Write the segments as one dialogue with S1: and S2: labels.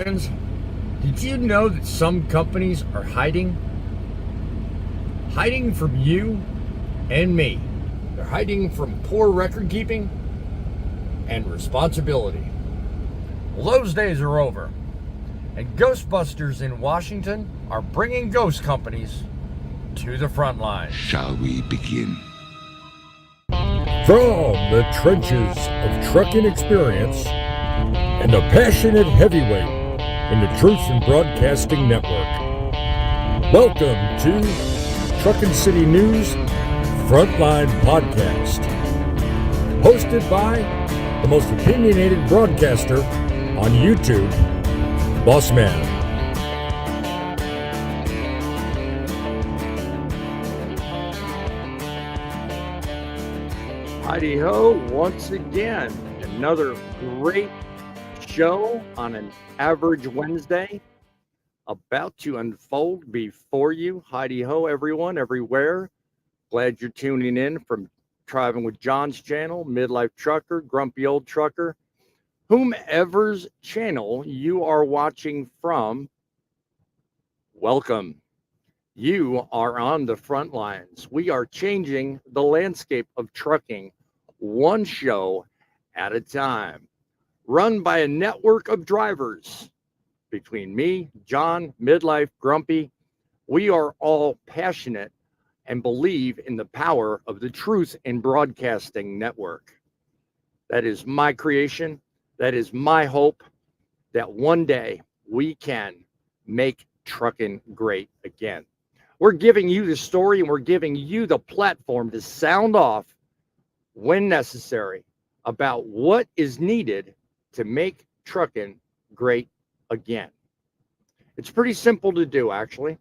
S1: Friends, did you know that some companies are hiding from you and me? They're hiding from poor record keeping and responsibility. Well, those days are over, and Ghostbusters in Washington are bringing ghost companies to the front lines.
S2: Shall we begin?
S1: From the trenches of trucking experience and the passionate heavyweight in the Truth in Broadcasting Network, welcome to Truckin' City News Frontline Podcast, hosted by the most opinionated broadcaster on YouTube, Boss Man.
S3: Heidi ho, once again, another great show on an average Wednesday about to unfold before you. Heidi ho, everyone, everywhere. Glad you're tuning in from Driving with John's channel, Midlife Trucker, Grumpy Old Trucker, whomever's channel you are watching from. Welcome. You are on the front lines. We are changing the landscape of trucking one show at a time, run by a network of drivers. Between me, John, Midlife, Grumpy, we are all passionate and believe in the power of the Truth in Broadcasting Network. That is my creation. That is my hope that one day we can make trucking great again. We're giving you the story and we're giving you the platform to sound off when necessary about what is needed to make trucking great again. It's pretty simple to do, actually.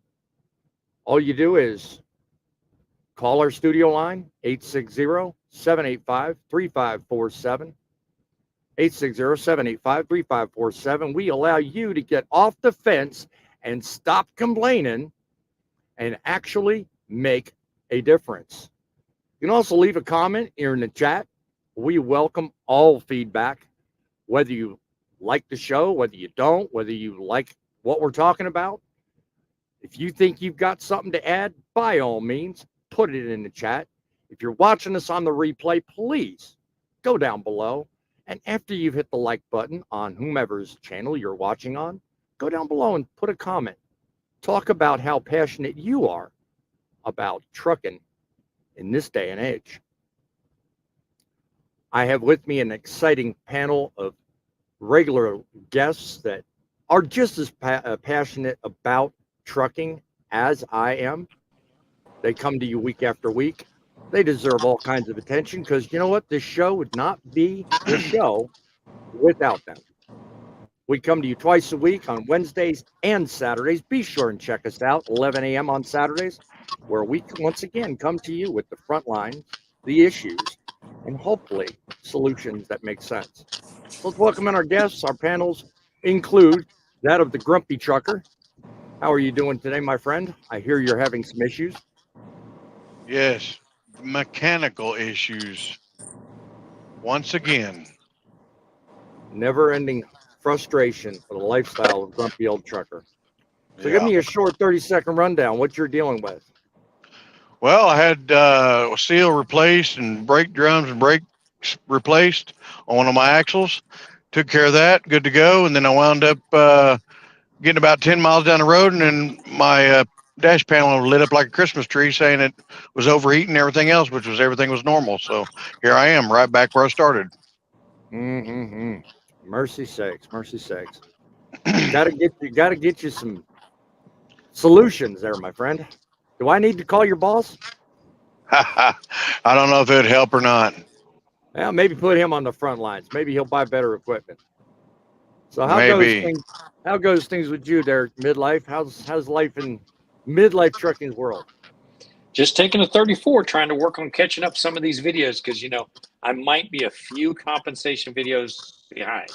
S3: All you do is call our studio line, 860-785-3547. 860-785-3547. We allow you to get off the fence and stop complaining and actually make a difference. You can also leave a comment here in the chat. We welcome all feedback, whether you like the show, whether you don't, whether you like what we're talking about. If you think you've got something to add, by all means, put it in the chat. If you're watching us on the replay, please go down below. And after you've hit the like button on whomever's channel you're watching on, go down below and put a comment. Talk about how passionate you are about trucking in this day and age. I have with me an exciting panel of regular guests that are just as passionate about trucking as I am. They come to you week after week. They deserve all kinds of attention because you know what? This show would not be the show without them. We come to you twice a week on Wednesdays and Saturdays. Be sure and check us out 11 a.m. on Saturdays, where we once again come to you with the front line, the issues, and hopefully solutions that make sense. Let's welcome in our guests. Our panels include that of the Grumpy Trucker. How are you doing today, my friend? I hear you're having some issues.
S4: Yes, mechanical issues. Once again.
S3: Never-ending frustration for the lifestyle of Grumpy Old Trucker. So give me a short 30-second rundown, what you're dealing with.
S4: Well, I had a seal replaced and brake drums and brakes replaced on one of my axles. Took care of that, good to go. And then I wound up getting about 10 miles down the road, and then my dash panel lit up like a Christmas tree saying it was overheating and everything else, which was everything was normal. So here I am right back where I started.
S3: Mercy sakes. Gotta get you some solutions there, my friend. Do I need to call your boss?
S4: I don't know if it'd help or not.
S3: Yeah, maybe put him on the front lines. Maybe he'll buy better equipment. So how goes things with you there, Midlife? How's life in Midlife Trucking's world?
S5: Just taking a 34, trying to work on catching up some of these videos because, you know, I might be a few compensation videos behind.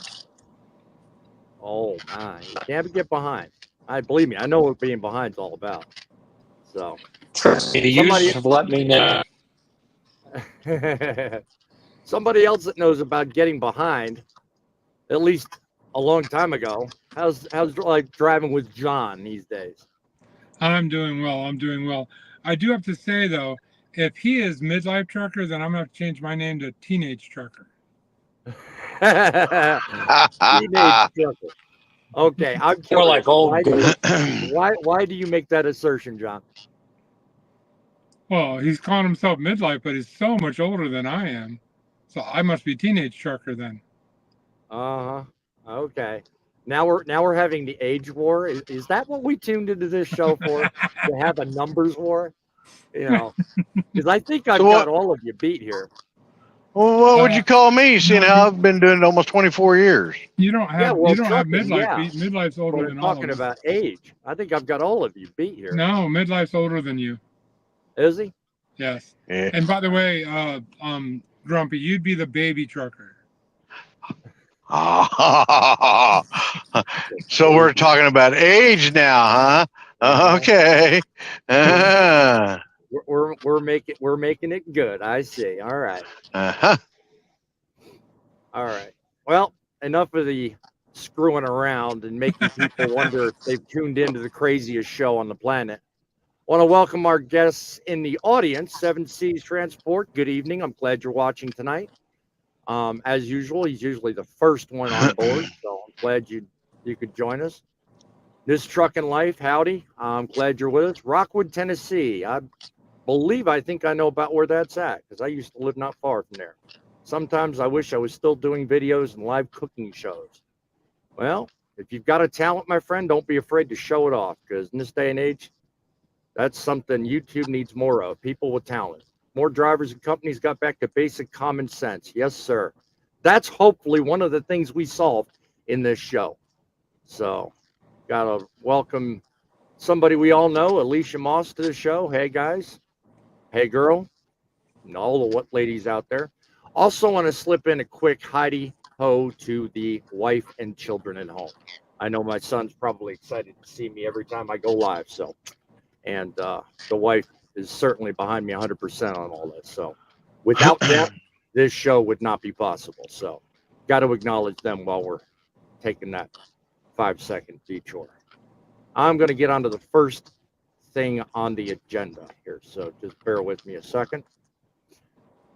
S3: Oh, my. You can't get behind. Believe me, I know what being behind is all about. So,
S5: the users have let me know.
S3: Somebody else that knows about getting behind, at least a long time ago. How's like driving with John these days?
S2: I'm doing well. I'm doing well. I do have to say though, if he is midlife trucker, then I'm gonna have to change my name to teenage trucker.
S3: Teenage trucker. Okay, I'm
S5: More
S3: curious.
S5: like old goat.
S3: Why do you make that assertion, John?
S2: Well, he's calling himself midlife, but he's so much older than I am. So I must be teenage trucker then.
S3: Uh-huh. Okay. Now we're having the age war. Is that what we tuned into this show for? To have a numbers war? You know, because I think I've
S4: So
S3: got
S4: what?
S3: all of you beat here.
S4: Well, what would you call me, seeing
S2: no,
S4: how I've been doing it almost 24 years?
S2: You don't have
S3: Yeah, well,
S2: you don't have
S3: trucking,
S2: midlife
S3: yeah.
S2: beat. Midlife's older
S3: But
S2: than
S3: I'm
S2: all of
S3: talking
S2: us.
S3: about age. I think I've got all of you beat here.
S2: No, midlife's older than you.
S3: Is he?
S2: Yes.
S4: Yeah.
S2: And by the way, Grumpy, you'd be the baby trucker.
S4: So we're talking about age now, huh? Okay.
S3: We're making it good. I see. All right.
S4: Uh-huh.
S3: All right. Well, enough of the screwing around and making people wonder if they've tuned into the craziest show on the planet. I want to welcome our guests in the audience, Seven Seas Transport. Good evening. I'm glad you're watching tonight. As usual, he's usually the first one on board, so I'm glad you could join us. This Truckin' Life, howdy. I'm glad you're with us. Rockwood, Tennessee. I think I know about where that's at because I used to live not far from there. Sometimes I wish I was still doing videos and live cooking shows. Well, if you've got a talent, my friend, don't be afraid to show it off because in this day and age, that's something YouTube needs more of, people with talent. More drivers and companies got back to basic common sense. Yes, sir. That's hopefully one of the things we solve in this show. So, got to welcome somebody we all know, Alicia Moss, to the show. Hey, guys. Hey, girl. And all the what ladies out there. Also want to slip in a quick Heidi-ho to the wife and children at home. I know my son's probably excited to see me every time I go live. So, and the wife is certainly behind me 100% on all this. So without them, this show would not be possible. So got to acknowledge them while we're taking that 5-second detour. I'm going to get onto the first thing on the agenda here. So just bear with me a second.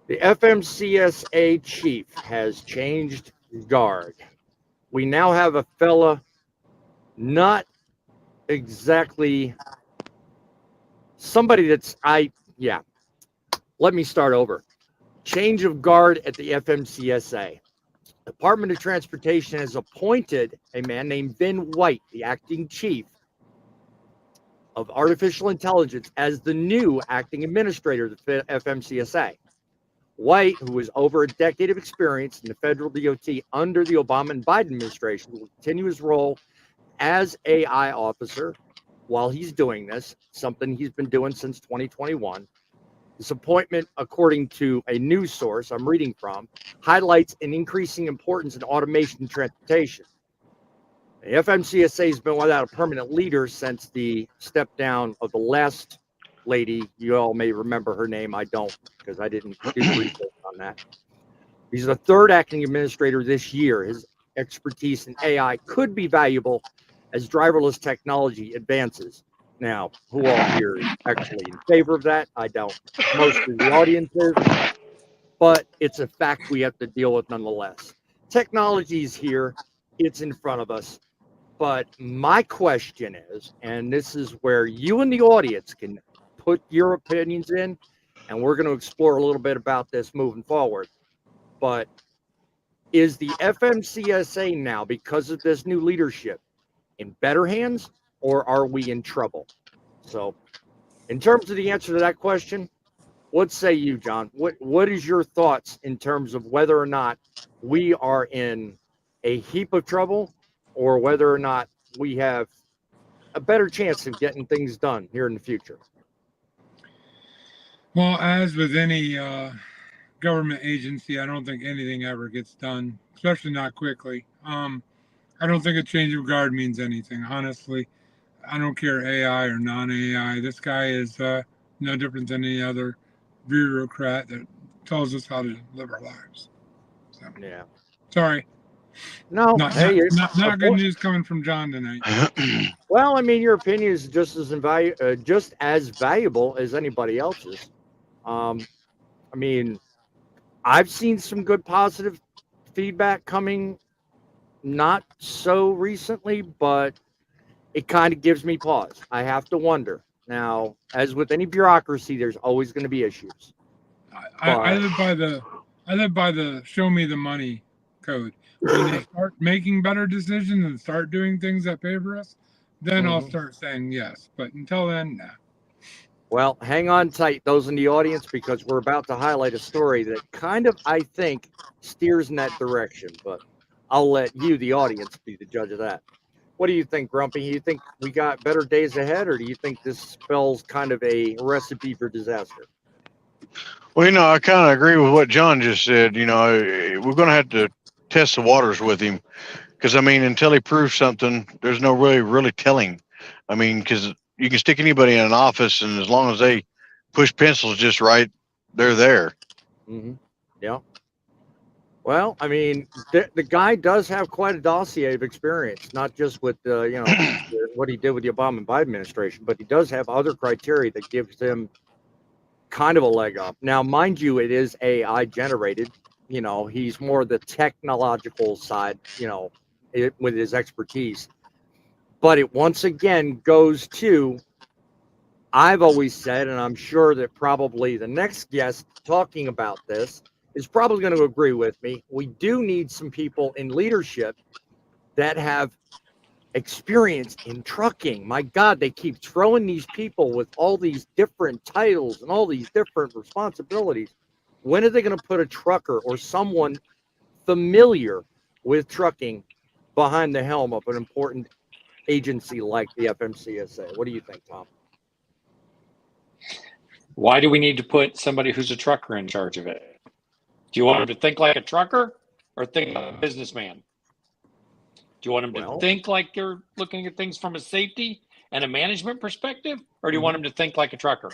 S3: The FMCSA chief has changed guard. We now have a fella not exactly somebody that's let me start over. Change of guard at the FMCSA. Department of Transportation has appointed a man named Ben White, the acting chief of artificial intelligence, as the new acting administrator of the FMCSA. White, who has over a decade of experience in the federal DOT under the Obama and Biden administration, will continue his role as AI officer while he's doing this, something he's been doing since 2021. This appointment, according to a news source I'm reading from, highlights an increasing importance in automation in transportation. The FMCSA has been without a permanent leader since the step down of the last lady. You all may remember her name. I don't, because I didn't do research on that. He's the third acting administrator this year. His expertise in AI could be valuable as driverless technology advances. Now, who all here is actually in favor of that? I don't. Most of the audience is, but it's a fact we have to deal with nonetheless. Technology is here. It's in front of us. But my question is, and this is where you and the audience can put your opinions in, and we're going to explore a little bit about this moving forward. But is the FMCSA now, because of this new leadership, in better hands, or are we in trouble? So, in terms of the answer to that question, what say you, John? What is your thoughts in terms of whether or not we are in a heap of trouble, or whether or not we have a better chance of getting things done here in the future?
S2: Well, as with any government agency, I don't think anything ever gets done, especially not quickly. I don't think a change of guard means anything, honestly. I don't care AI or non-AI. This guy is no different than any other bureaucrat that tells us how to live our lives. So,
S3: Yeah.
S2: sorry.
S3: No,
S2: Not
S3: hey,
S2: not good news coming from John tonight.
S3: Well, I mean, your opinion is just as valuable as anybody else's. I mean, I've seen some good positive feedback coming, not so recently, but it kind of gives me pause. I have to wonder. Now, as with any bureaucracy, there's always going to be issues.
S2: I live by the show me the money code. When they start making better decisions and start doing things that favor us, then I'll start saying yes. But until then, nah.
S3: Well, hang on tight, those in the audience, because we're about to highlight a story that kind of, I think, steers in that direction. But I'll let you, the audience, be the judge of that. What do you think, Grumpy? You think we got better days ahead, or do you think this spells kind of a recipe for disaster?
S4: Well, I kind of agree with what John just said. We're going to have to test the waters with him because, I mean, until he proves something, there's no really telling. I mean, because you can stick anybody in an office, and as long as they push pencils just right, they're there.
S3: Yeah. Well, I mean, the guy does have quite a dossier of experience, not just with what he did with the Obama and Biden administration, but he does have other criteria that gives him kind of a leg up. Now, mind you, it is AI generated. He's more the technological side, with his expertise. But it once again goes to, I've always said, and I'm sure that probably the next guest talking about this is probably going to agree with me. We do need some people in leadership that have experience in trucking. My God, they keep throwing these people with all these different titles and all these different responsibilities. When are they going to put a trucker or someone familiar with trucking behind the helm of an important agency like the FMCSA? What do you think, Tom?
S5: Why do we need to put somebody who's a trucker in charge of it? Do you want them to think like a trucker or think like a businessman? Do you want them to think like they're looking at things from a safety and a management perspective, or do you want them to think like a trucker?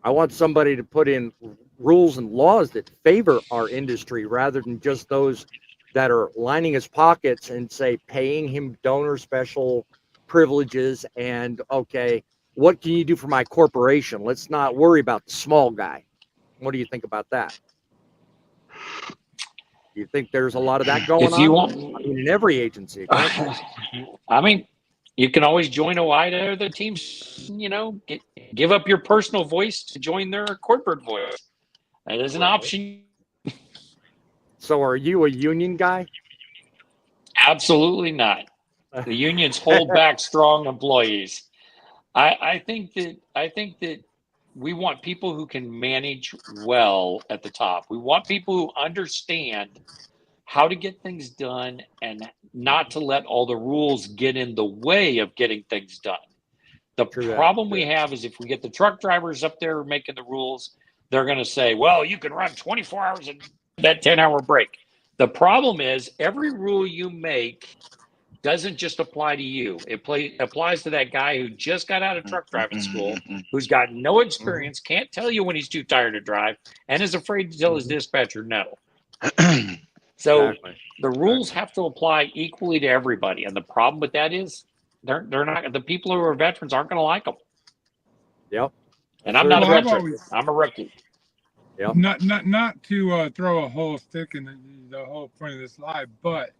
S3: I want somebody to put in rules and laws that favor our industry rather than just those that are lining his pockets and say paying him donor special privileges and, okay, what can you do for my corporation? Let's not worry about the small guy. What do you think about that? Do you think there's a lot of that going on? I mean, in every agency.
S5: I mean, you can always join OIDA or the teams, give up your personal voice to join their corporate voice. That is an option.
S3: So are you a union guy?
S5: Absolutely not. The unions hold back strong employees. I think that we want people who can manage well at the top. We want people who understand how to get things done and not to let all the rules get in the way of getting things done. The problem we have is if we get the truck drivers up there making the rules, they're going to say, well, you can run 24 hours and that 10-hour break. The problem is every rule you make doesn't just apply to you. It applies to that guy who just got out of truck driving school, who's got no experience, can't tell you when he's too tired to drive, and is afraid to tell his dispatcher no. So the rules have to apply equally to everybody. And the problem with that is they're not, the people who are veterans aren't going to like them.
S3: Yep.
S5: And I'm not a veteran. I'm a rookie.
S2: Yep. Not to throw a whole stick in the whole point of this live, but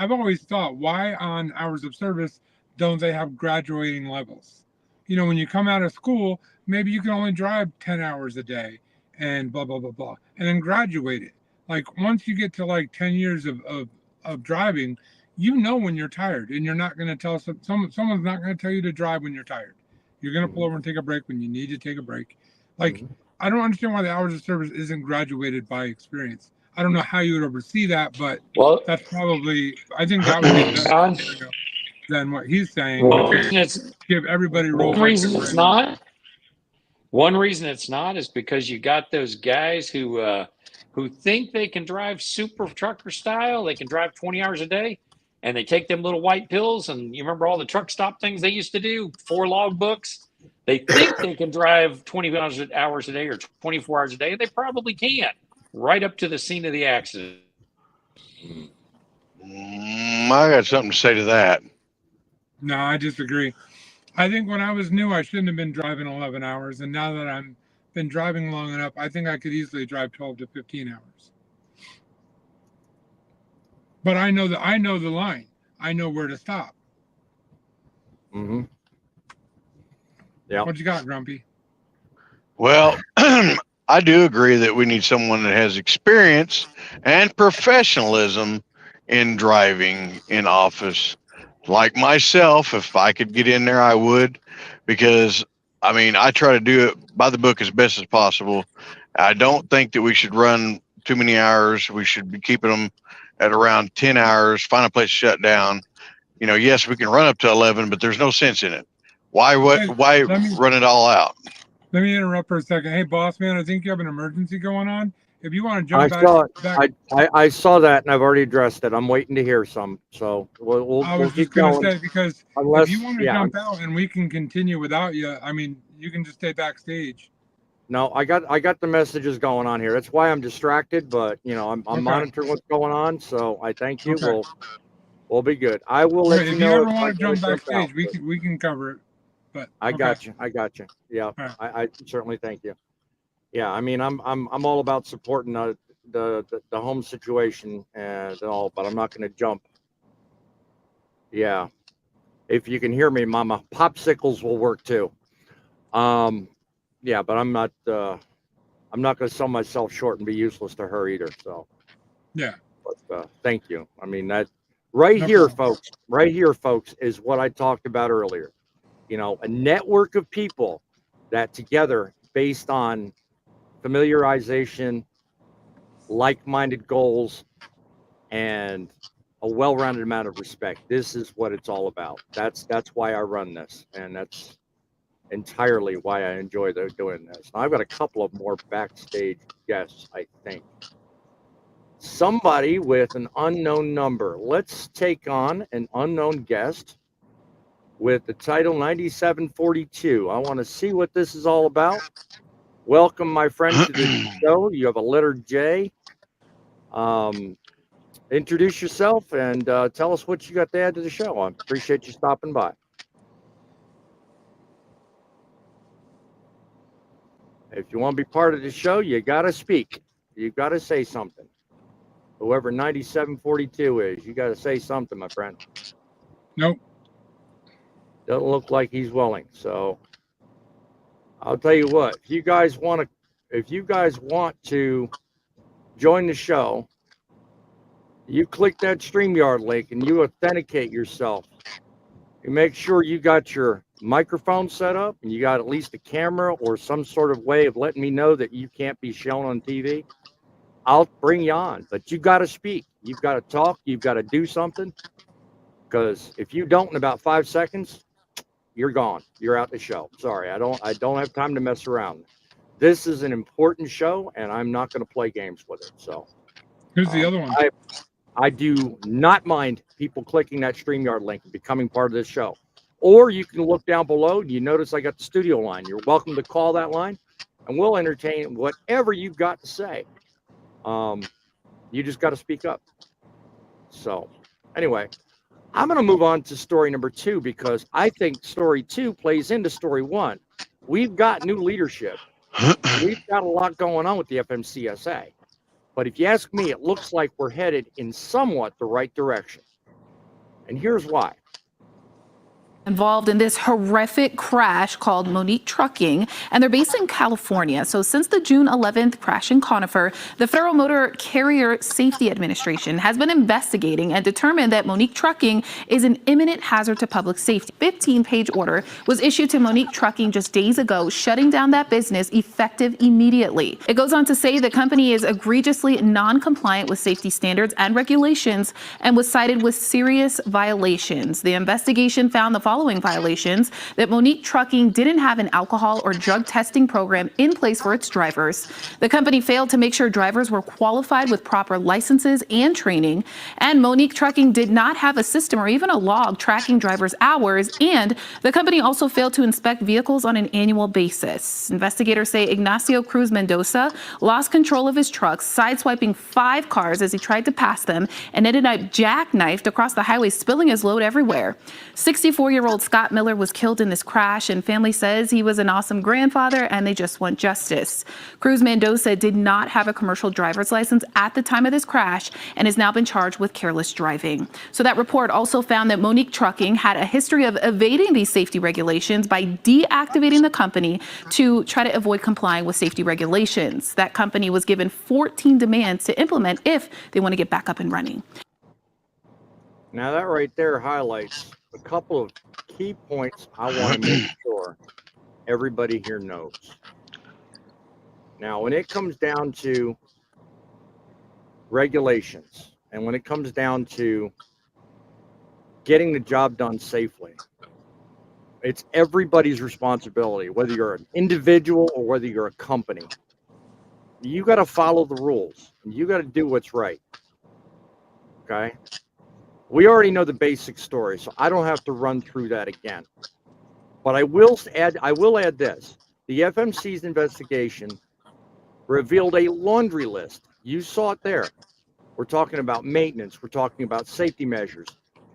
S2: I've always thought, why on hours of service don't they have graduating levels? When you come out of school, maybe you can only drive 10 hours a day and blah, blah, blah, blah, and then graduate it. Like once you get to like 10 years of driving, when you're tired, and you're not going to tell someone's not going to tell you to drive when you're tired. You're going to pull over and take a break when you need to take a break. Like, I don't understand why the hours of service isn't graduated by experience. I don't know how you would oversee that, but that's probably, I think that would be better than what he's saying. Give everybody roles.
S5: One reason it's not is because you got those guys who think they can drive super trucker style. They can drive 20 hours a day, and they take them little white pills. And you remember all the truck stop things they used to do, 4 log books. They think they can drive 20 hours a day or 24 hours a day. They probably can, right up to the scene of the accident.
S4: I got something to say to that.
S2: No, I disagree. I think when I was new, I shouldn't have been driving 11 hours. And now that I'm been driving long enough, I think I could easily drive 12 to 15 hours. But I know the line. I know where to stop.
S3: Mm-hmm. Yeah.
S2: What you got, Grumpy?
S4: Well, I do agree that we need someone that has experience and professionalism in driving in office. Like myself, if I could get in there, I would, because I mean, I try to do it by the book as best as possible. I don't think that we should run too many hours. We should be keeping them at around 10 hours, find a place to shut down. You know, yes, we can run up to 11, but there's no sense in it. Why run it all out?
S2: Let me interrupt for a second. Hey, boss man, I think you have an emergency going on. If you want to jump
S3: I saw that, and I've already addressed it. I'm waiting to hear some. So we'll keep going.
S2: Say, because if you want to jump out and we can continue without you, I mean, you can just stay backstage.
S3: No, I got the messages going on here. That's why I'm distracted, but you know, I'm
S2: Okay.
S3: monitoring what's going on. So I thank you. Okay. We'll be good. I will let you know.
S2: If you ever want to jump backstage, we can cover it. But
S3: I got you. Yeah, right. I certainly thank you. Yeah, I mean, I'm all about supporting the home situation and all, but I'm not going to jump. Yeah, if you can hear me, Mama, popsicles will work too. Yeah, but I'm not going to sell myself short and be useless to her either. So
S2: yeah,
S3: but thank you. I mean, that right here, folks, is what I talked about earlier. You know, a network of people that together, based on familiarization, like-minded goals, and a well-rounded amount of respect. This is what it's all about. That's why I run this, and that's entirely why I enjoy doing this. Now, I've got a couple of more backstage guests, I think. Somebody with an unknown number. Let's take on an unknown guest with the title 9742. I want to see what this is all about. Welcome, my friend, to the show. You have a letter J. Introduce yourself and tell us what you got to add to the show. I appreciate you stopping by. If you want to be part of the show, you got to speak. You got to say something. Whoever 9742 is, you got to say something, my friend.
S2: Nope.
S3: Doesn't look like he's willing. So I'll tell you what, if you guys want to join the show, you click that StreamYard link and you authenticate yourself. You make sure you got your microphone set up and you got at least a camera or some sort of way of letting me know that you can't be shown on TV. I'll bring you on, but you got to speak. You've got to talk. You've got to do something, because if you don't in about 5 seconds, you're gone. You're out the show. Sorry, I don't have time to mess around. This is an important show, and I'm not going to play games with it. So,
S2: who's the other one?
S3: I do not mind people clicking that StreamYard link and becoming part of this show. Or you can look down below. You notice I got the studio line. You're welcome to call that line, and we'll entertain whatever you've got to say. You just got to speak up. So, anyway. I'm going to move on to story number 2, because I think story 2 plays into story 1. We've got new leadership. We've got a lot going on with the FMCSA. But if you ask me, it looks like we're headed in somewhat the right direction. And here's why.
S6: Involved in this horrific crash called Monique Trucking, and they're based in California. So since the June 11th crash in Conifer, the Federal Motor Carrier Safety Administration has been investigating and determined that Monique Trucking is an imminent hazard to public safety. 15-page order was issued to Monique Trucking just days ago, shutting down that business effective immediately. It goes on to say the company is egregiously non-compliant with safety standards and regulations and was cited with serious violations. The investigation found the following following violations: that Monique Trucking didn't have an alcohol or drug testing program in place for its drivers. The company failed to make sure drivers were qualified with proper licenses and training. And Monique Trucking did not have a system or even a log tracking drivers' hours. And the company also failed to inspect vehicles on an annual basis. Investigators say Ignacio Cruz Mendoza lost control of his truck, sideswiping 5 cars as he tried to pass them, and ended up jackknifed across the highway, spilling his load everywhere. 64-year-old Scott Miller was killed in this crash, and family says he was an awesome grandfather and they just want justice. Cruz Mendoza did not have a commercial driver's license at the time of this crash and has now been charged with careless driving. So that report also found that Monique Trucking had a history of evading these safety regulations by deactivating the company to try to avoid complying with safety regulations. That company was given 14 demands to implement if they want to get back up and running.
S3: Now that right there highlights a couple of key points I want to make sure everybody here knows. Now, when it comes down to regulations and when it comes down to getting the job done safely, it's everybody's responsibility, whether you're an individual or whether you're a company. You got to follow the rules. You got to do what's right. Okay? We already know the basic story, so I don't have to run through that again. But I will add this. The FMC's investigation revealed a laundry list. You saw it there. We're talking about maintenance. We're talking about safety measures.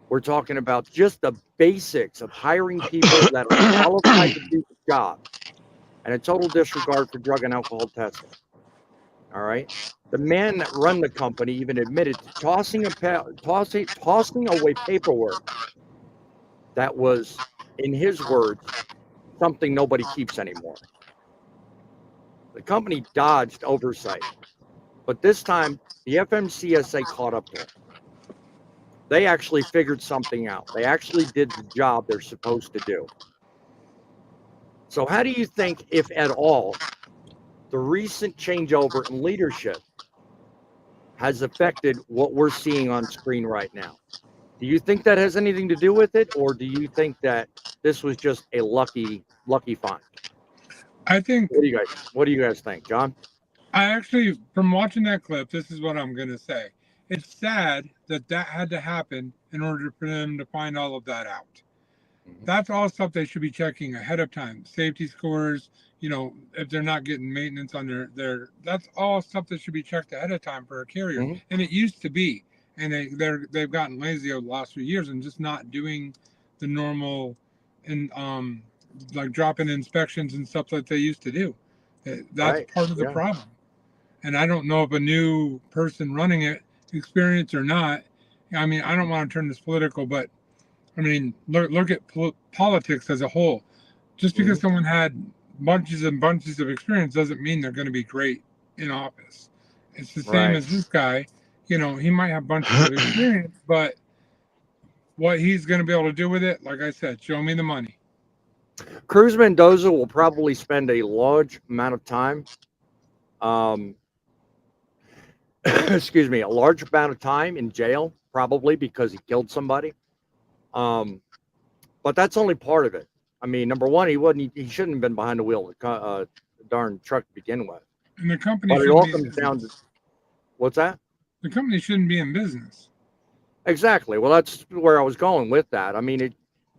S3: We're talking about just the basics of hiring people that are qualified to do the job, and a total disregard for drug and alcohol testing. All right. The man that run the company even admitted to tossing away paperwork that was, in his words, something nobody keeps anymore. The company dodged oversight, but this time the FMCSA caught up to it. They actually figured something out. They actually did the job they're supposed to do. So how do you think, if at all, the recent changeover in leadership has affected what we're seeing on screen right now? Do you think that has anything to do with it, or do you think that this was just a lucky find?
S2: I think.
S3: What do you guys think, John?
S2: I actually, from watching that clip, this is what I'm going to say. It's sad that had to happen in order for them to find all of that out. Mm-hmm. That's all stuff they should be checking ahead of time. Safety scores, if they're not getting maintenance on their that's all stuff that should be checked ahead of time for a carrier. Mm-hmm. And it used to be, and they've gotten lazy over the last few years and just not doing the normal and like dropping inspections and stuff that they used to do. That's part of the problem. And I don't know if a new person running it, experienced or not. I mean, I don't want to turn this political, but I mean, look at politics as a whole. Just because someone had bunches and bunches of experience doesn't mean they're going to be great in office. It's the same as this guy. He might have bunches of experience, but what he's going to be able to do with it, like I said, show me the money.
S3: Cruz Mendoza will probably spend a large amount of time, a large amount of time in jail, probably because he killed somebody. But that's only part of it. I mean, number one, he shouldn't have been behind the wheel of the darn truck to begin with.
S2: And the company.
S3: But it all comes down to what's that?
S2: The company shouldn't be in business.
S3: Exactly. Well, that's where I was going with that. I mean,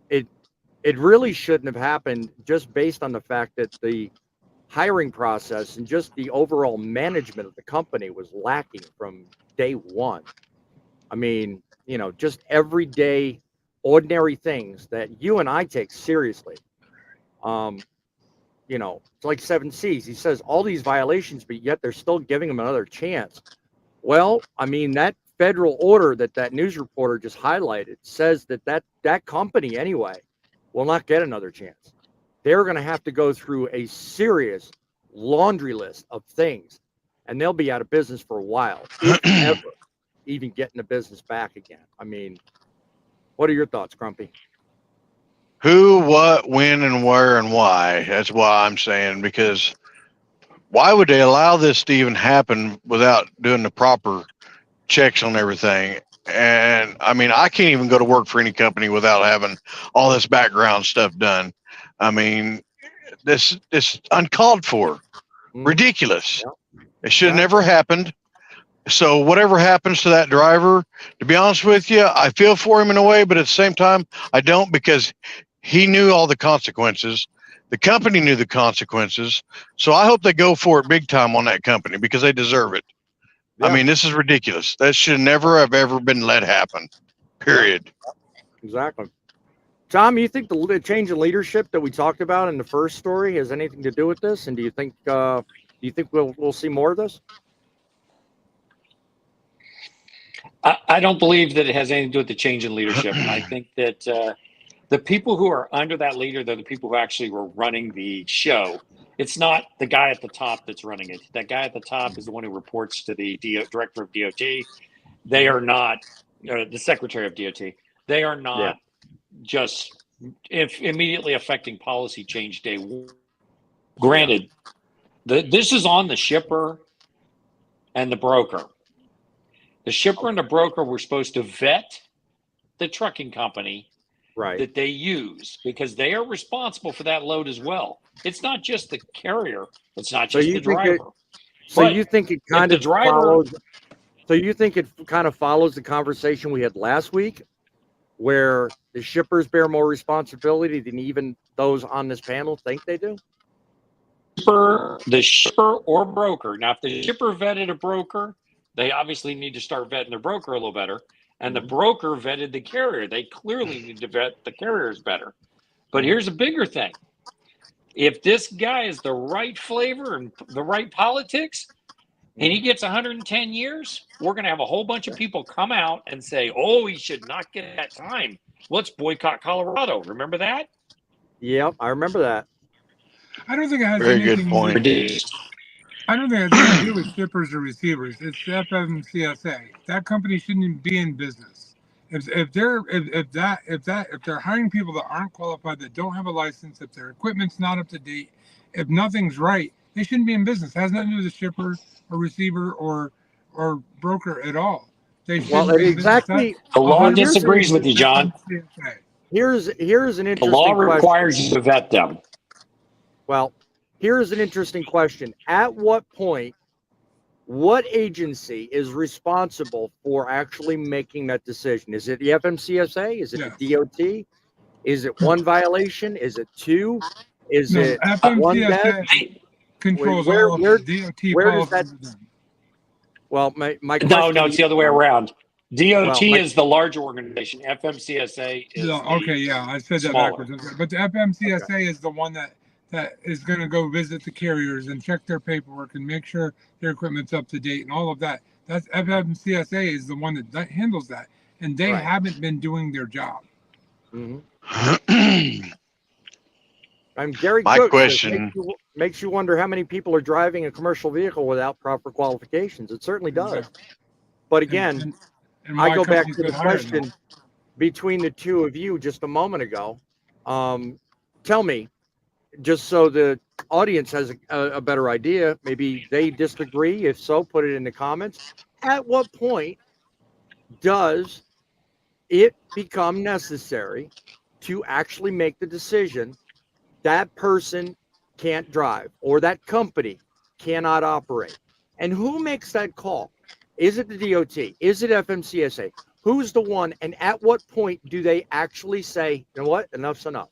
S3: it really shouldn't have happened, just based on the fact that the hiring process and just the overall management of the company was lacking from day one. I mean, just everyday, ordinary things that you and I take seriously. It's like 7 C's. He says all these violations, but yet they're still giving them another chance. Well, I mean, that federal order that news reporter just highlighted says that company anyway will not get another chance. They're going to have to go through a serious laundry list of things, and they'll be out of business for a while, if ever even getting the business back again. I mean, what are your thoughts, Crumpy?
S4: Who, what, when, and where, and why? That's why I'm saying, because why would they allow this to even happen without doing the proper checks on everything? And I mean, I can't even go to work for any company without having all this background stuff done. I mean, this uncalled for, ridiculous. It should have never happened. So whatever happens to that driver, to be honest with you, I feel for him in a way, but at the same time, I don't, because he knew all the consequences. The company knew the consequences. So I hope they go for it big time on that company, because they deserve it.
S3: Yeah.
S4: I mean, this is ridiculous. That should never have ever been let happen. Period.
S3: Exactly. Tom, you think the change in leadership that we talked about in the first story has anything to do with this? And do you think we'll see more of this?
S5: I don't believe that it has anything to do with the change in leadership. I think that the people who are under that leader, they're the people who actually were running the show. It's not the guy at the top that's running it. That guy at the top is the one who reports to the director of DOT. They are not the secretary of DOT. They are not just immediately affecting policy change day one. Granted, this is on the shipper and the broker. The shipper and the broker were supposed to vet the trucking company that they use, because they are responsible for that load as well. It's not just the carrier. It's not just the driver.
S3: So you think it kind of follows? So you think it kind of follows the conversation we had last week, where the shippers bear more responsibility than even those on this panel think they do?
S5: The shipper or broker. Now, if the shipper vetted a broker, they obviously need to start vetting their broker a little better. And the broker vetted the carrier. They clearly need to vet the carriers better. But here's a bigger thing. If this guy is the right flavor and the right politics, and he gets 110 years, we're going to have a whole bunch of people come out and say, oh, he should not get that time. Let's boycott Colorado. Remember that?
S3: Yep, I remember that.
S2: I don't think it has
S4: Very
S2: anything
S4: good point.
S2: I don't think it has anything to do with shippers or receivers. It's the FMCSA. That company shouldn't even be in business. If they're hiring people that aren't qualified, that don't have a license, if their equipment's not up to date, if nothing's right, they shouldn't be in business. It has nothing to do with the shipper or receiver or broker at all. They shouldn't be in business.
S5: The law disagrees with you, John.
S3: Here's an interesting
S5: The law
S3: question.
S5: requires you to vet them.
S3: Well, here's an interesting question. At what point, what agency is responsible for actually making that decision? Is it the FMCSA? Is it the DOT? Is it one violation? Is it two? Is it one death?
S2: Controls all of it. DOT
S3: where does that? Well, my question.
S5: No, it's the other way around. DOT is the large organization. FMCSA is
S2: I said that backwards. But the FMCSA is the one that is going to go visit the carriers and check their paperwork and make sure their equipment's up to date and all of that. That's FMCSA is the one that handles that, and they haven't been doing their job.
S3: Gary
S4: My
S3: Cook
S4: question
S3: makes you wonder how many people are driving a commercial vehicle without proper qualifications. It certainly does. Exactly. But again, and I go back to the question between the two of you just a moment ago. Tell me, just so the audience has a better idea, maybe they disagree. If so, put it in the comments. At what point does it become necessary to actually make the decision that person can't drive or that company cannot operate? And who makes that call? Is it the DOT? Is it FMCSA? Who's the one? And at what point do they actually say, you know what, enough's enough?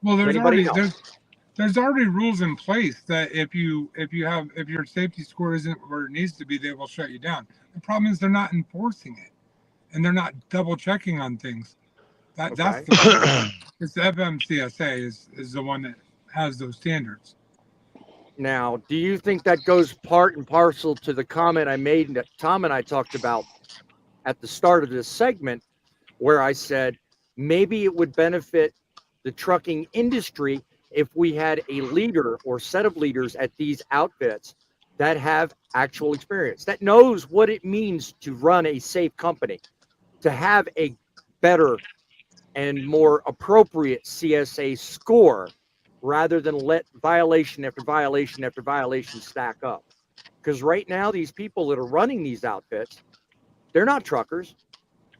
S2: Well, there's already rules in place that if your safety score isn't where it needs to be, they will shut you down. The problem is they're not enforcing it, and they're not double checking on things. That's the problem. It's the FMCSA is the one that has those standards.
S3: Now, do you think that goes part and parcel to the comment I made that Tom and I talked about at the start of this segment, where I said maybe it would benefit the trucking industry if we had a leader or set of leaders at these outfits that have actual experience, that knows what it means to run a safe company, to have a better and more appropriate CSA score, rather than let violation after violation after violation stack up. Because right now, these people that are running these outfits They're not truckers.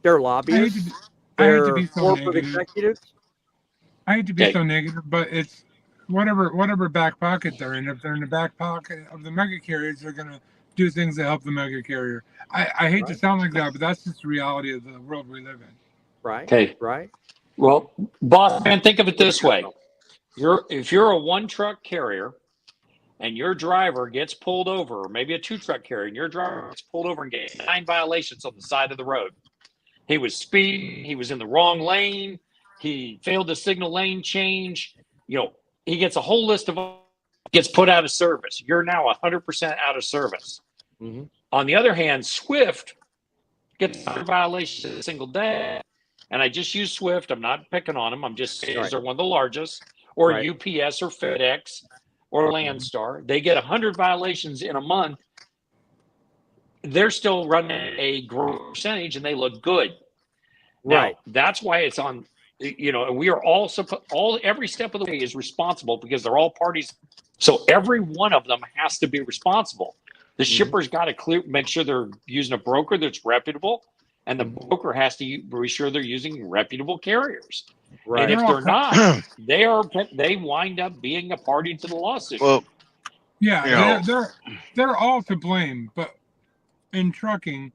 S3: They're lobbyists.
S2: I hate to
S3: They're
S2: be so
S3: corporate
S2: negative.
S3: executives.
S2: I hate to be
S5: Okay.
S2: so negative, but it's whatever back pocket they're in. If they're in the back pocket of the mega carriers, they're gonna do things to help the mega carrier. I hate to
S3: Right.
S2: sound like that, but that's just the reality of the world we live in.
S3: Right.
S5: Okay.
S3: Right.
S5: Well, boss man, think of it this way: if you're a one truck carrier and your driver gets pulled over, or maybe a two truck carrier, and your driver gets pulled over and gets 9 violations on the side of the road. He was speeding, he was in the wrong lane, he failed to signal lane change. He gets a whole list of gets put out of service. You're now 100% out of service.
S3: Mm-hmm.
S5: On the other hand, Swift gets 100 violations a single day. And I just use Swift. I'm not picking on them. I'm just saying they're one of the largest, or UPS or FedEx or Landstar. They get 100 violations in a month. They're still running a growth percentage and they look good.
S3: Right.
S5: Now, that's why it's on, and we are every step of the way is responsible because they're all parties. So every one of them has to be responsible. The shipper's got to make sure they're using a broker that's reputable. And the broker has to be sure they're using reputable carriers.
S3: Right.
S5: And if they're not, they wind up being a party to the lawsuit.
S4: Well,
S2: yeah, they're all to blame. But in trucking,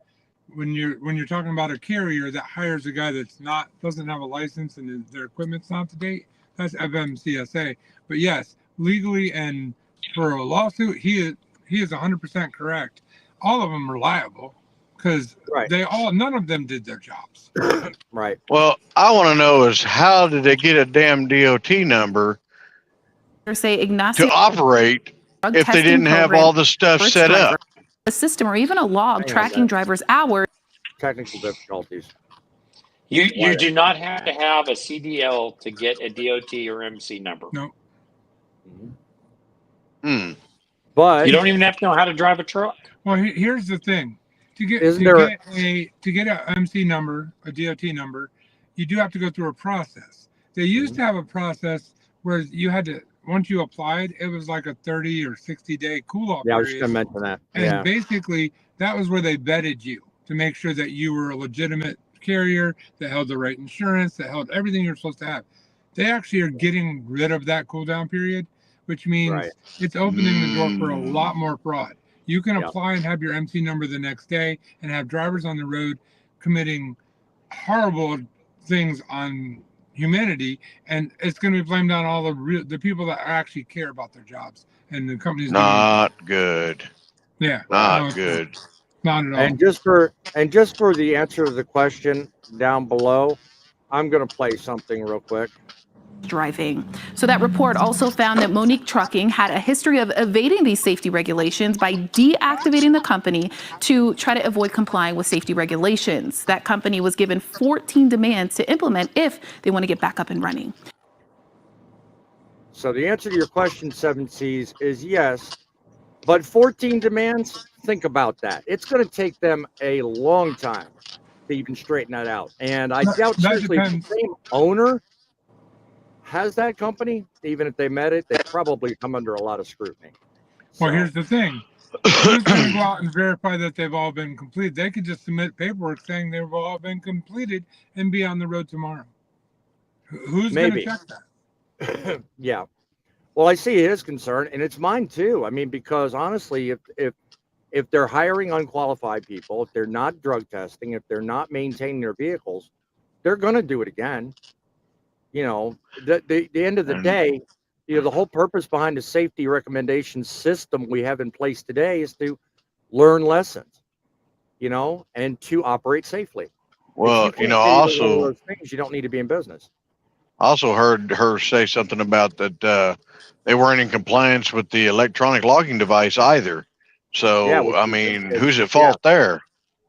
S2: when you're talking about a carrier that hires a guy doesn't have a license and their equipment's not up to date, that's FMCSA. But yes, legally and for a lawsuit, he is 100% correct. All of them are liable. Because none of them did their jobs.
S3: Right.
S4: Well, I want to know is how did they get a damn DOT number to operate if they didn't have all the stuff set up?
S6: A system or even a log tracking drivers' hours.
S3: Technical difficulties.
S5: You do not have to have a CDL to get a DOT or MC number.
S2: No.
S3: But
S5: you don't even have to know how to drive a truck.
S2: Well, here's the thing. To get a MC number, a DOT number, you do have to go through a process. They used to have a process where you had to, once you applied, it was like a 30 or 60 day cool-off period.
S3: Yeah, I was just going to mention that.
S2: And basically, that was where they vetted you to make sure that you were a legitimate carrier, that held the right insurance, that held everything you're supposed to have. They actually are getting rid of that cool-down period, which means it's opening the door for a lot more fraud. You can apply and have your MC number the next day and have drivers on the road committing horrible things on humanity, and it's going to be blamed on all the people that actually care about their jobs and the companies.
S4: Not good.
S2: Yeah,
S4: not good.
S2: Not at all.
S3: And just for the answer to the question down below, I'm going to play something real quick.
S6: Driving. So that report also found that Monique Trucking had a history of evading these safety regulations by deactivating the company to try to avoid complying with safety regulations. That company was given 14 demands to implement if they want to get back up and running.
S3: So the answer to your question, 7Cs, is yes, but 14 demands, think about that. It's going to take them a long time to even straighten that out. And I doubt seriously the same owner has that company, even if they met it, they probably come under a lot of scrutiny.
S2: Well, here's the thing. Who's going to go out and verify that they've all been completed? They could just submit paperwork saying they've all been completed and be on the road tomorrow. Who's going to check that?
S3: Yeah. Well, I see his concern, and it's mine too. I mean, because honestly, if they're hiring unqualified people, if they're not drug testing, if they're not maintaining their vehicles, they're going to do it again. You know, the end of the day, the whole purpose behind the safety recommendation system we have in place today is to learn lessons, and to operate safely.
S4: Well, also
S3: those things, you don't need to be in business.
S4: I also heard her say something about that they weren't in compliance with the electronic logging device either. So, I mean, who's at fault there?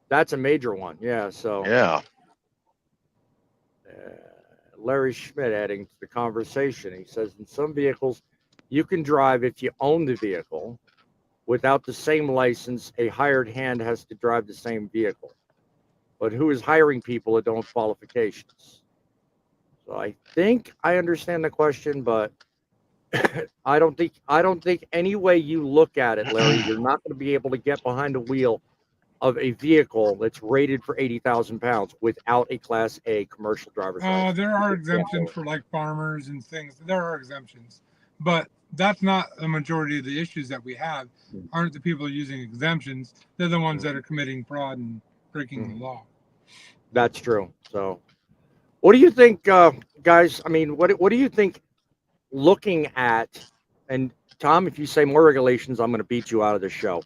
S3: That's a major one. Yeah. So, Larry Schmidt adding to the conversation. He says, in some vehicles, you can drive if you own the vehicle. Without the same license, a hired hand has to drive the same vehicle. But who is hiring people that don't have qualifications? So I think I understand the question, but I don't think any way you look at it, Larry, you're not going to be able to get behind the wheel of a vehicle that's rated for 80,000 pounds without a Class A commercial driver's license?
S2: There are exemptions for like farmers and things. There are exemptions, but that's not the majority of the issues that we have. Aren't the people using exemptions? They're the ones that are committing fraud and breaking the law.
S3: That's true. So, what do you think, guys? I mean, what do you think? Looking at, and Tom, if you say more regulations, I'm going to beat you out of the show.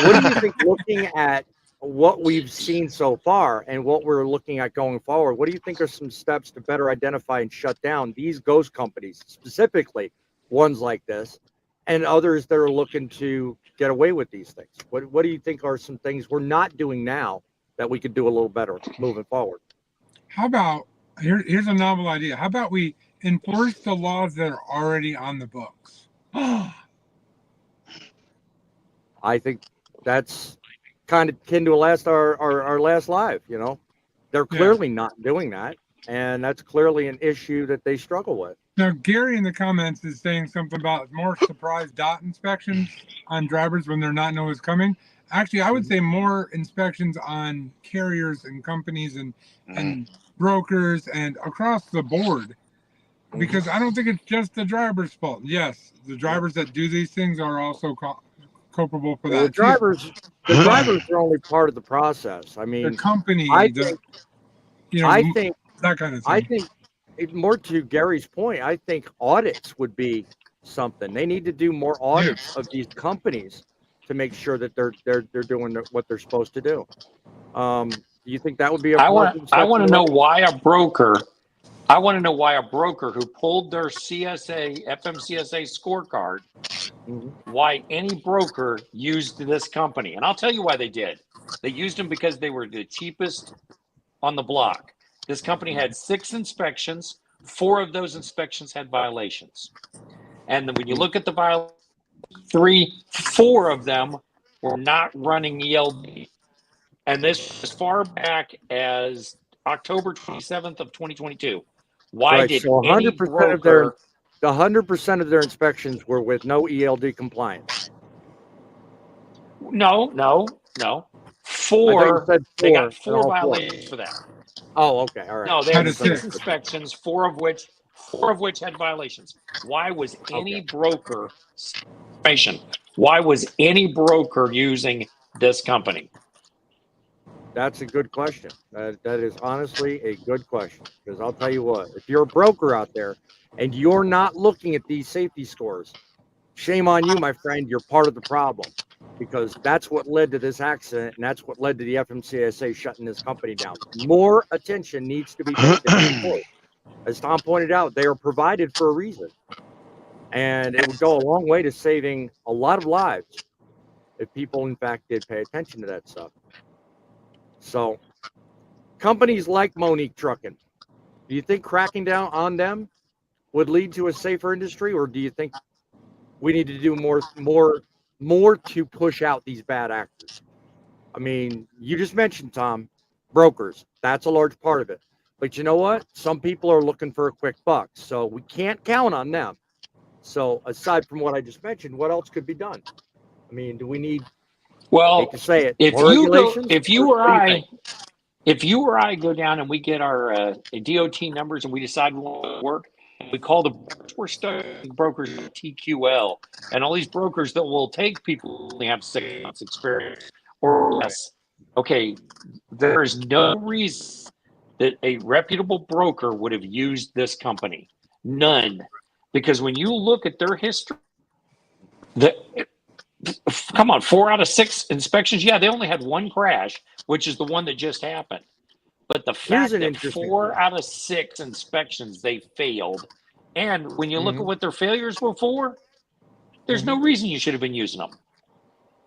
S3: What do you think, looking at what we've seen so far and what we're looking at going forward, what do you think are some steps to better identify and shut down these ghost companies, specifically ones like this, and others that are looking to get away with these things? What do you think are some things we're not doing now that we could do a little better moving forward?
S2: How about, here's a novel idea. How about we enforce the laws that are already on the books?
S3: I think that's kind of akin to our last live. You know, they're clearly not doing that, and that's clearly an issue that they struggle with.
S2: Now, Gary in the comments is saying something about more surprise dot inspections on drivers when they're not know what's coming. Actually, I would say more inspections on carriers and companies and brokers and across the board, because I don't think it's just the driver's fault. Yes, the drivers that do these things are also culpable for that.
S3: The drivers are only part of the process. I mean,
S2: the company,
S3: that
S2: kind of thing.
S3: I think more to Gary's point, I think audits would be something. They need to do more audits of these companies to make sure that they're doing what they're supposed to do. Do you think that would be
S5: I want to know why a broker. I want to know why a broker who pulled their FMCSA scorecard, why any broker used this company. And I'll tell you why they did. They used them because they were the cheapest on the block. This company had 6 inspections. 4 of those inspections had violations. And then when you look at the violations, 4 of them were not running ELD. And this as far back as October 27th of 2022. Why did
S3: so 100%
S5: any broker...
S3: 100% of their inspections were with no ELD compliance?
S5: No. 4. They got 4 violations for that.
S3: Oh, okay, all right.
S5: No, they had 6 inspections, 4 of which had violations. Why was any broker using this company?
S3: That's a good question. That is honestly a good question, because I'll tell you what, if you're a broker out there and you're not looking at these safety scores, shame on you, my friend. You're part of the problem, because that's what led to this accident, and that's what led to the FMCSA shutting this company down. More attention needs to be paid to these scores. As Tom pointed out, they are provided for a reason, and it would go a long way to saving a lot of lives if people, in fact, did pay attention to that stuff. So, companies like Monique Trucking, do you think cracking down on them would lead to a safer industry, or do you think we need to do more to push out these bad actors? I mean, you just mentioned, Tom, brokers. That's a large part of it. But you know what? Some people are looking for a quick buck, so we can't count on them. So, aside from what I just mentioned, what else could be done? I mean, do we need?
S5: Well,
S3: hate to say it,
S5: if you or I go down and we get our DOT numbers and we decide we want to work, we call we're studying brokers at TQL, and all these brokers that will take people who only have 6 months experience or less. Okay, there is no reason that a reputable broker would have used this company. None. Because when you look at their history, come on, 4 out of 6 inspections. Yeah, they only had 1 crash, which is the one that just happened. But the fact that 4 out of 6 inspections they failed, and when you look at what their failures were for, there's no reason you should have been using them.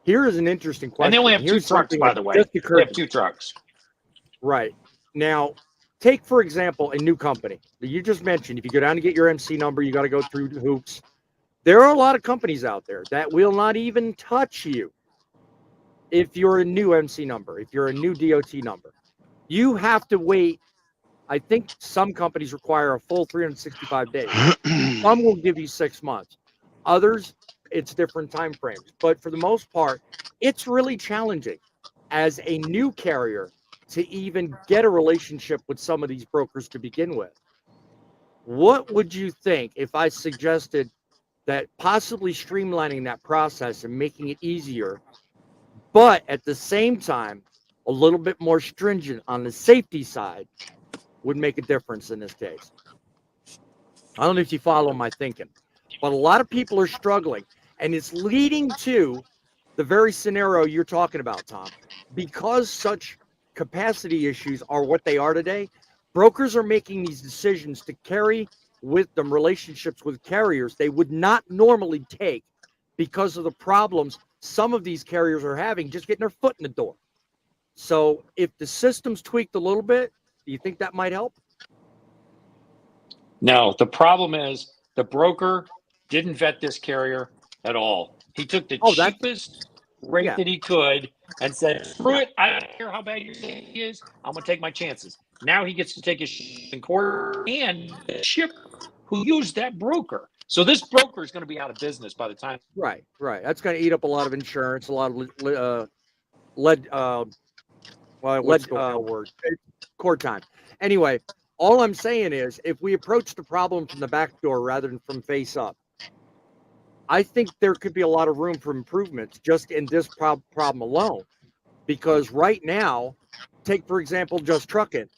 S3: Here is an interesting question.
S5: And they only have 2 trucks, by the way. They have 2 trucks.
S3: Right. Now, take, for example, a new company that you just mentioned. If you go down to get your MC number, you got to go through hoops. There are a lot of companies out there that will not even touch you if you're a new MC number, if you're a new DOT number. You have to wait. I think some companies require a full 365 days. Some will give you 6 months. Others, it's different time frames. But for the most part, it's really challenging. as a new carrier to even get a relationship with some of these brokers to begin with. What would you think if I suggested that possibly streamlining that process and making it easier, but at the same time, a little bit more stringent on the safety side would make a difference in this case? I don't know if you follow my thinking, but a lot of people are struggling, and it's leading to the very scenario you're talking about, Tom. Because such capacity issues are what they are today, brokers are making these decisions to carry with them relationships with carriers they would not normally take because of the problems some of these carriers are having just getting their foot in the door. So if the system's tweaked a little bit, do you think that might help?
S5: No, the problem is the broker didn't vet this carrier at all. He took the cheapest rate that he could and said, screw it, I don't care how bad your safety is, I'm going to take my chances. Now he gets to take his in court and the shipper who used that broker. So this broker is going to be out of business by the time.
S3: Right. That's going to eat up a lot of insurance, a lot of court time. Anyway, all I'm saying is if we approach the problem from the back door rather than from face up, I think there could be a lot of room for improvements just in this problem alone. Because right now, take, for example, Just Trucking.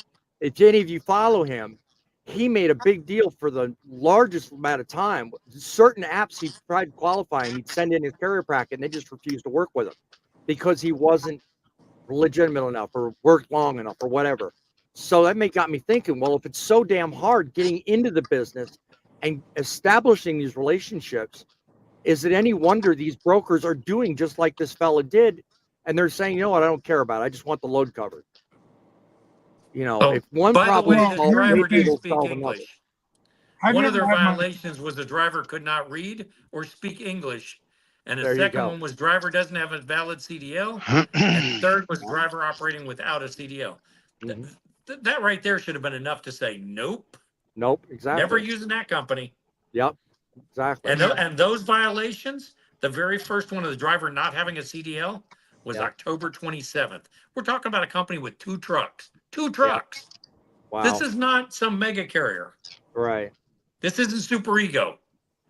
S3: If any of you follow him, he made a big deal for the largest amount of time. Certain apps he tried qualifying, he'd send in his carrier packet, and they just refused to work with him because he wasn't legitimate enough or worked long enough or whatever. So that got me thinking, well, if it's so damn hard getting into the business and establishing these relationships, is it any wonder these brokers are doing just like this fella did? And they're saying, you know what, I don't care about it. I just want the load covered. You know, if one problem
S7: the driver didn't speak
S3: solve
S7: English.
S2: I've
S7: One of
S2: never
S7: their
S2: had my-
S7: violations was the driver could not read or speak English. And the
S3: There you
S7: second
S3: go.
S7: one was driver doesn't have a valid CDL. And third was driver operating without a CDL. That right there should have been enough to say, nope,
S3: Exactly.
S7: never using that company.
S3: Yep, exactly.
S7: And those violations, the very first one of the driver not having a CDL was October 27th. We're talking about a company with two trucks.
S3: Wow.
S7: This is not some mega carrier.
S3: Right.
S7: This isn't Super Ego.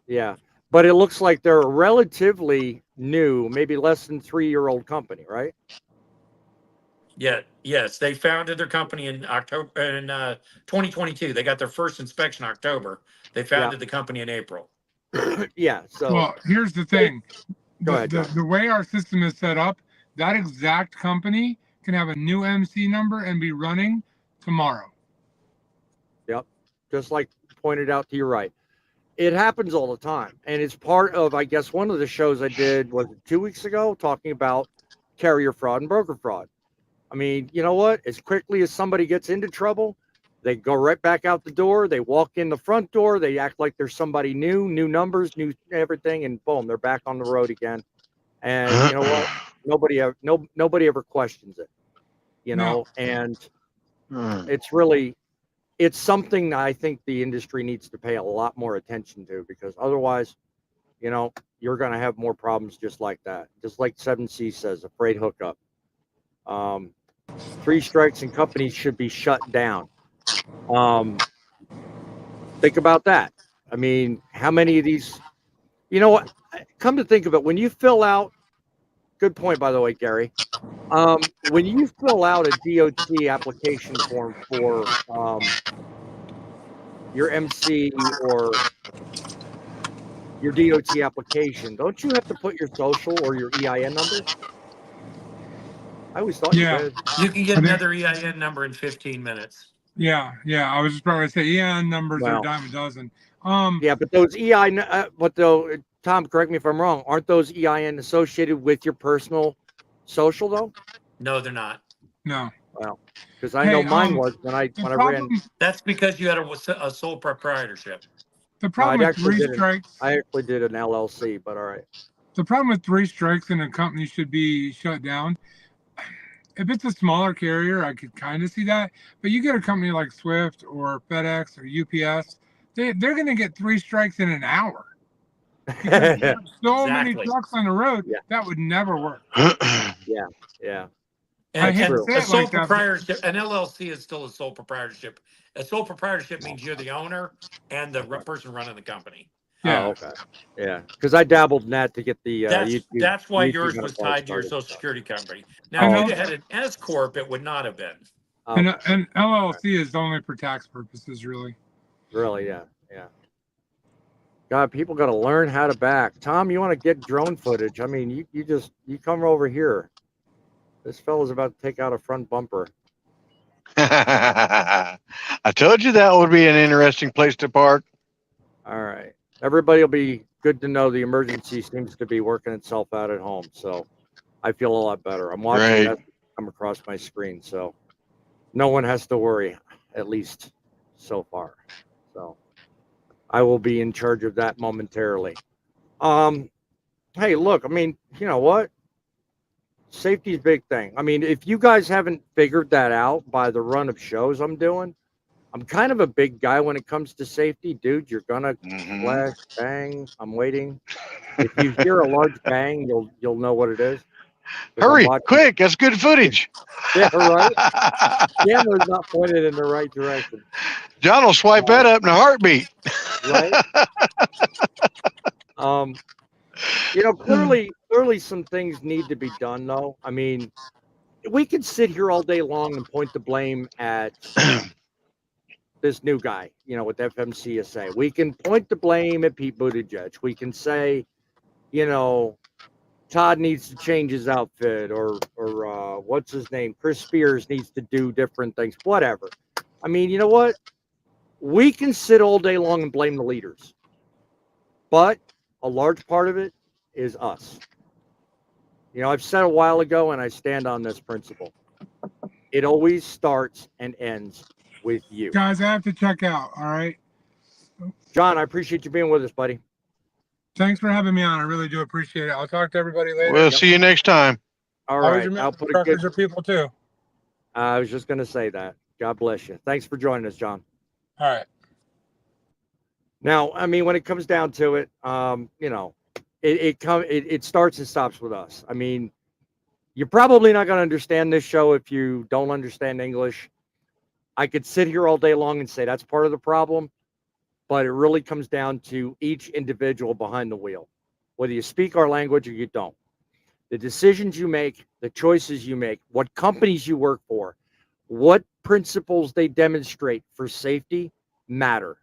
S3: Yeah. But it looks like they're a relatively new, maybe less than 3-year-old company, right?
S7: Yeah. Yes. They founded their company in October in 2022. They got their first inspection October. They founded the company in April.
S3: Yeah. So
S2: well, here's the thing.
S3: Go ahead,
S2: The way our system is set up, that exact company can have a new MC number and be running tomorrow.
S3: Yep. Just like pointed out to your right. It happens all the time. And it's part of, I guess, one of the shows I did was 2 weeks ago talking about carrier fraud and broker fraud. I mean, you know what? As quickly as somebody gets into trouble, they go right back out the door. They walk in the front door. They act like there's somebody new numbers, new everything, and boom, they're back on the road again. And you know what? Nobody ever questions it. You know, and it's something that I think the industry needs to pay a lot more attention to, because otherwise, you know, you're going to have more problems just like that. Just like 7C says, a freight hookup. 3 strikes and companies should be shut down. Think about that. I mean, how many of these, you know what, come to think of it, when you fill out, good point, by the way, Gary, when you fill out a DOT application form for your MC or your DOT application, don't you have to put your social or your EIN number? I always thought you did.
S7: You can get another EIN number in 15 minutes.
S2: Yeah. I was just probably say EIN numbers are a dime a dozen.
S3: Yeah, but those EIN, Tom, correct me if I'm wrong, aren't those EIN associated with your personal social though?
S7: No, they're not.
S2: No.
S3: Well, because I know mine was when I ran.
S7: That's because you had a sole proprietorship.
S2: The problem with 3 strikes.
S3: I actually did an LLC, but all right.
S2: The problem with 3 strikes and a company should be shut down. If it's a smaller carrier, I could kind of see that. But you get a company like Swift or FedEx or UPS, they're going to get 3 strikes in an hour. Because there's so many trucks on the road, that would never work.
S3: Yeah.
S2: I
S7: And,
S2: hate
S7: and
S2: to say
S7: a
S2: it
S7: sole
S2: like that.
S7: proprietorship, an LLC is still a sole proprietorship. A sole proprietorship means you're the owner and the person running the company.
S2: Yeah.
S3: Oh, okay. Yeah, because I dabbled in that to get the
S7: That's why
S3: YouTube
S7: yours
S3: and
S7: was
S3: all
S7: tied to your
S3: started,
S7: social
S3: so.
S7: security company. Now,
S2: I
S7: if
S2: know.
S7: you'd have had an S corp, it would not have been.
S2: And
S3: Okay.
S2: an LLC is only for tax purposes, really.
S3: Really, yeah. God, people got to learn how to back. Tom, you want to get drone footage? I mean, you come over here. This fella's about to take out a front bumper.
S4: I told you that would be an interesting place to park.
S3: All right. Everybody will be good to know the emergency seems to be working itself out at home. So I feel a lot better. I'm watching
S4: Right.
S3: that come across my screen. So no one has to worry, at least so far. So I will be in charge of that momentarily. Hey, look, I mean, you know what? Safety's a big thing. I mean, if you guys haven't figured that out by the run of shows I'm doing, I'm kind of a big guy when it comes to safety, dude. You're gonna flash, bang. I'm waiting. If you hear a large bang, you'll know what it is. 'Cause I'm
S4: Hurry,
S3: watching.
S4: quick! That's good footage.
S3: Yeah, right. Camera's not pointed in the right direction.
S4: John will swipe that up in a heartbeat.
S3: Right. You know, clearly some things need to be done, though. I mean, we could sit here all day long and point the blame at this new guy, you know, with FMCSA. We can point the blame at Pete Buttigieg. We can say, you know, Todd needs to change his outfit, or what's his name? Chris Spears needs to do different things, whatever. I mean, you know what? We can sit all day long and blame the leaders, but a large part of it is us. You know, I've said a while ago, and I stand on this principle. It always starts and ends with you.
S2: Guys, I have to check out. All right.
S3: John, I appreciate you being with us, buddy.
S2: Thanks for having me on. I really do appreciate it. I'll talk to everybody later.
S4: We'll see you next time.
S3: All
S2: Always
S3: right.
S2: remember,
S3: I'll put a
S2: truckers
S3: good.
S2: are people too.
S3: I was just going to say that. God bless you. Thanks for joining us, John.
S2: All right.
S3: Now, I mean, when it comes down to it, you know, it starts and stops with us. I mean, you're probably not going to understand this show if you don't understand English. I could sit here all day long and say that's part of the problem, but it really comes down to each individual behind the wheel, whether you speak our language or you don't. The decisions you make, the choices you make, what companies you work for, what principles they demonstrate for safety matter.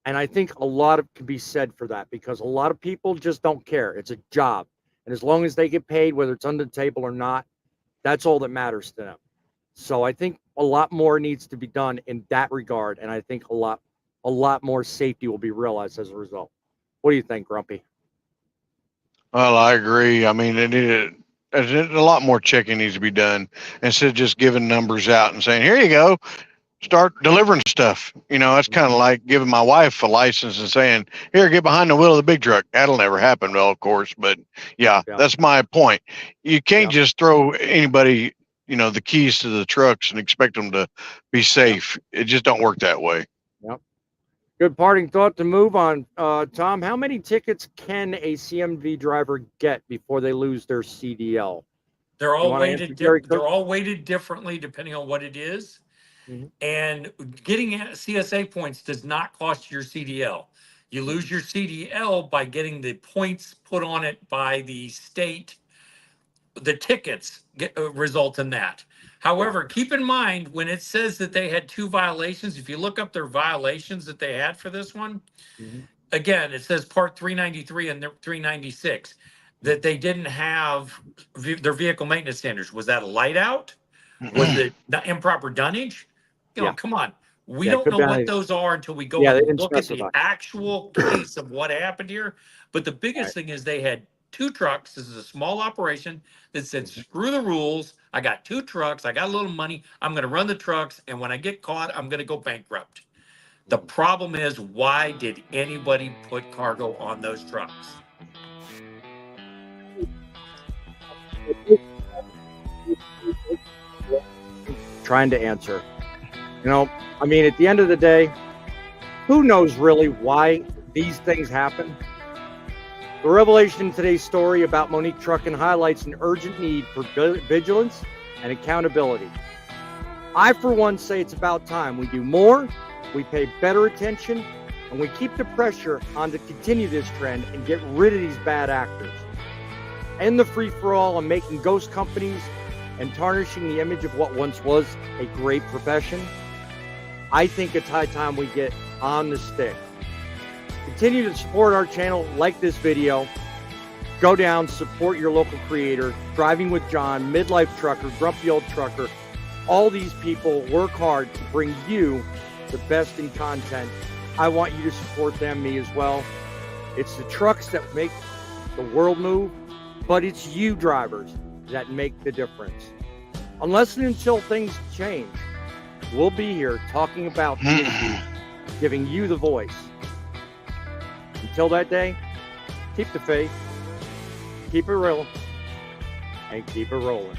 S3: And I think a lot can be said for that, because a lot of people just don't care. It's a job. And as long as they get paid, whether it's under the table or not, that's all that matters to them. So I think a lot more needs to be done in that regard. And I think a lot more safety will be realized as a result. What do you think, Grumpy?
S4: Well, I agree. I mean, a lot more checking needs to be done instead of just giving numbers out and saying, "Here you go, start delivering stuff." You know, it's kind of like giving my wife a license and saying, "Here, get behind the wheel of the big truck." That'll never happen, well, of course. But yeah, that's my point. You can't just throw anybody, you know, the keys to the trucks and expect them to be safe. It just don't work that way.
S3: Yep. Good parting thought to move on. Tom, how many tickets can a CMV driver get before they lose their CDL?
S7: They're all weighted. They're all weighted differently depending on what it is. Mm-hmm. And getting CSA points does not cost your CDL. You lose your CDL by getting the points put on it by the state. The tickets result in that. However, keep in mind when it says that they had 2 violations, if you look up their violations that they had for this one, again, it says part 393 and 396 that they didn't have their vehicle maintenance standards. Was that a light out? Was it improper dunnage? You know, come on. We don't know what those are until we go and look at the actual case of what happened here. But the biggest thing is they had 2 trucks. This is a small operation that said, screw the rules. I got 2 trucks. I got a little money. I'm going to run the trucks. And when I get caught, I'm going to go bankrupt. The problem is, why did anybody put cargo on those trucks?
S3: Trying to answer. You know, I mean, at the end of the day, who knows really why these things happen? The revelation in today's story about Monique Trucking highlights an urgent need for vigilance and accountability. I, for one, say it's about time we do more, we pay better attention, and we keep the pressure on to continue this trend and get rid of these bad actors. End the free-for-all and making ghost companies and tarnishing the image of what once was a great profession. I think it's high time we get on the stick. Continue to support our channel, like this video. Go down, support your local creator. Driving with John, Midlife Trucker, Grumpy Old Trucker. All these people work hard to bring you the best in content. I want you to support them, me as well. It's the trucks that make the world move, but it's you drivers that make the difference. Unless and until things change, we'll be here talking about the issues, giving you the voice. Until that day, keep the faith, keep it real, and keep it rolling.